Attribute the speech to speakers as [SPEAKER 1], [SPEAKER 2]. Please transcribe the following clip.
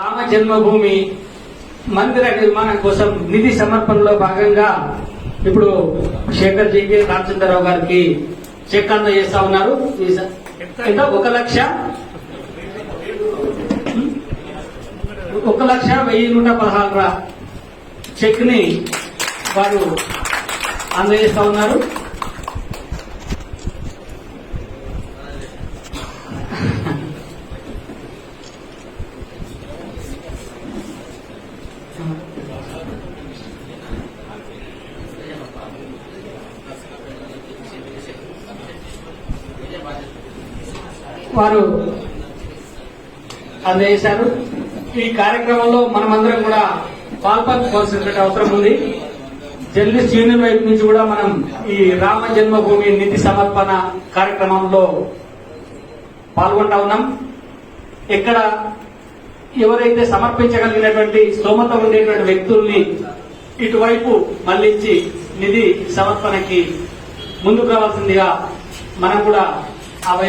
[SPEAKER 1] రామ జన్మభూమి మందిర నిర్మాణం కోసం నిధి సమర్పణలో భాగంగా ఇప్పుడు శేఖర్ జీకే రామచంద్రరావు గారికి చెక్ అందజేస్తా ఉన్నారు. 1,01,116 చెక్ ని వారు అందజేస్తా ఉన్నారు. వారు అందజేశారు. ఈ కార్యక్రమంలో మనమందరం కూడా పాల్పంచుకోవాల్సినటువంటి అవసరం ఉంది. జర్నలిస్ట్ యూనియన్ వైపు నుంచి కూడా మనం ఈ రామ జన్మభూమి నిధి సమర్పణ కార్యక్రమంలో పాల్గొంటా ఉన్నాం. ఎక్కడ ఎవరైతే సమర్పించగలిగినటువంటి స్తోమత ఉండేటువంటి వ్యక్తుల్ని ఇటువైపు మళ్లించి నిధి సమర్పణకి ముందుకు రావాల్సిందిగా మనం కూడా ఆ వైపు